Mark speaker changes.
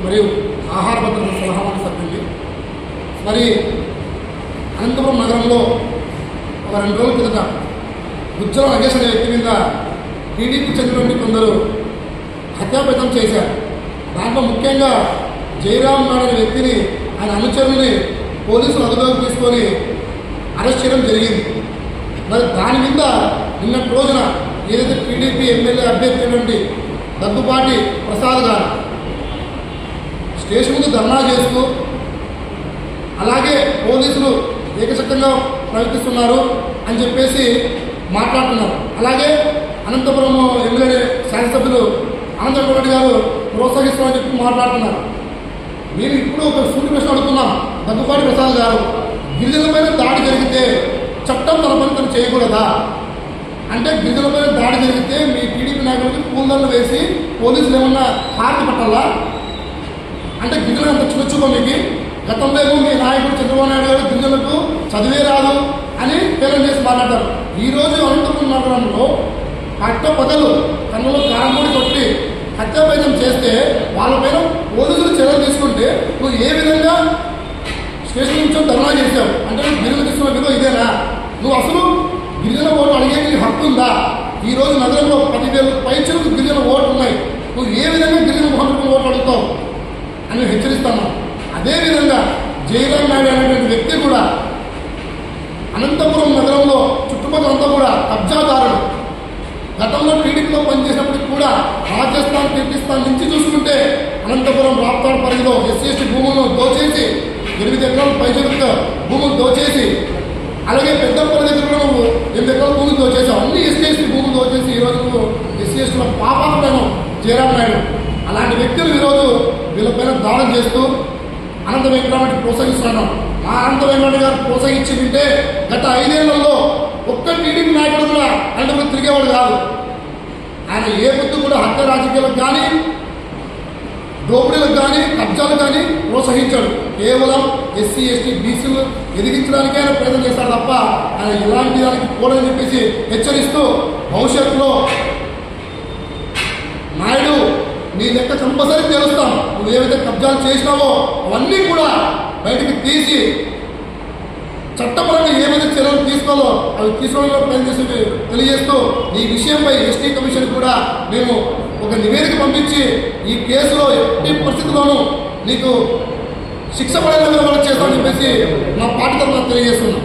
Speaker 1: మరియు ఆహార భద్రత సలహా సభ్యులు. మరి అనంతపురం నగరంలో ఒక 2 రోజుల కిందట గుజ్జల నగేష్ అనే వ్యక్తి మీద టీడీపీ చెందినటువంటి కొందరు హత్యాప్రయత్నం చేశారు. దాంట్లో ముఖ్యంగా జయరామ్ నాయుడు అనే వ్యక్తిని ఆయన అనుచరుల్ని పోలీసులు అదుపులోకి తీసుకొని అరెస్ట్ చేయడం జరిగింది. మరి దాని మీద నిన్నటి రోజున ఏదైతే టీడీపీ ఎమ్మెల్యే అభ్యర్థి అయినటువంటి దగ్గుపాటి ప్రసాద్ గారు స్టేషన్ ముందు ధర్నా చేస్తూ అలాగే పోలీసులు ఏకచక్రంగా ప్రవర్తిస్తున్నారు అని చెప్పేసి మాట్లాడుతున్నారు. అలాగే అనంతపురం ఎమ్మెల్యే శాసనసభ్యులు అనంతపురం రెడ్డి గారు ప్రోత్సహిస్తామని చెప్పి మాట్లాడుతున్నారు. మేము ఇప్పుడు ఒక సూటి ప్రశ్న అడుగుతున్నాం. దగ్గుపాటి ప్రసాద్ గారు గిరిజనులపైన దాడి జరిగితే చట్టం తన పని తను చేయకూడదా? అంటే గిరిజనులపైన దాడి జరిగితే మీ టీడీపీ నాయకులకి పూలదండలు వేసి పోలీసులు ఏమన్నా హారతి పట్టాలా? అంటే గిరిజనులు అంత చిన్నచూప మీకు. గతంలో ఏమో మీ నాయకుడు చంద్రబాబు నాయుడు గారు గిరిజనులకు చదివే రాదు అని పేరం చేసి మాట్లాడతారు. ఈరోజు అనంతపురం నగరంలో పట్ట పగలు కన్నులో కారంపొడి కొట్టి హత్యాప్రయత్నం చేస్తే వాళ్ళపైన పోలీసులు చర్యలు తీసుకుంటే నువ్వు ఏ విధంగా స్టేషన్ నుంచి ధర్నా చేశావు? అంటే నువ్వు గిరిజన తీసుకున్న విధం ఇదేనా? నువ్వు అసలు గిరిజన ఓటు అడిగే హక్కు ఉందా? ఈ రోజు నగరంలో 10,000 పైచలకు గిరిజన ఓట్లు ఉన్నాయి. నువ్వు ఏ విధంగా గిరిజన మహాత్ములు ఓట్లు అడుగుతావు అని హెచ్చరిస్తాను. అదేవిధంగా జయరామ్ నాయుడు అనేటువంటి వ్యక్తి కూడా అనంతపురం నగరంలో చుట్టుపక్కలంతా కూడా కబ్జాదారుడు. గతంలో టీడీపీలో పనిచేసినప్పటికి కూడా రాజస్థాన్ కిర్గిస్తాన్ నుంచి చూసుకుంటే అనంతపురం రాప్తాడు పరిధిలో ఎస్సీ భూములను దోచేసి 8 ఎకరాలు పైచలుగా భూములు దోచేసి, అలాగే పెద్దపల్లి దగ్గర కూడా నువ్వు 8 ఎకరాల భూములు దోచేసావు. అన్ని ఎస్సీ భూములు దోచేసి ఈరోజు నువ్వు ఎస్సీల పాపాలను జయరామ్ నాయుడు అలాంటి వ్యక్తులు ఈరోజు వీళ్ళపైన దాడులు చేస్తూ అనంత వెంకటరామరెడ్డి ప్రోత్సహిస్తున్నాను. మా అనంత వెంకటరామరెడ్డి గారు ప్రోత్సహించి ఉంటే గత 5 ఏళ్లలో ఒక్క టీడీపీ నాయకుడు కూడా అంటే తిరిగేవాడు కాదు. ఆయన ఏ పొద్దు కూడా హత్య రాజకీయాలకు కానీ దోపిడీలకు కానీ కబ్జాలకు కానీ ప్రోత్సహించాడు. కేవలం ఎస్సీ ఎస్టీ బీసీలు ఎదిగించడానికే ఆయన ప్రయత్నం చేస్తాడు తప్ప ఆయన ఎలాంటి దానికి పోడని చెప్పేసి హెచ్చరిస్తూ భవిష్యత్తులో నాయుడు నీ లెక్క కంపల్సరీ తెలుస్తాం. నువ్వు ఏవైతే కబ్జాలు చేసినావో అవన్నీ కూడా బయటికి తీసి చట్టపరంగా ఏమైతే చర్యలు తీసుకోవాలో అవి తీసుకోవడంలో ప్రయత్నిస్తూ తెలియజేస్తూ ఈ విషయంపై ఎస్టీ కమిషన్ కూడా మేము ఒక నివేదిక పంపించి ఈ కేసులో ఎట్టి పరిస్థితుల్లోనూ నీకు శిక్ష పడేలా మనం చేస్తామని చెప్పేసి మా పార్టీ తరఫున తెలియజేస్తున్నాం.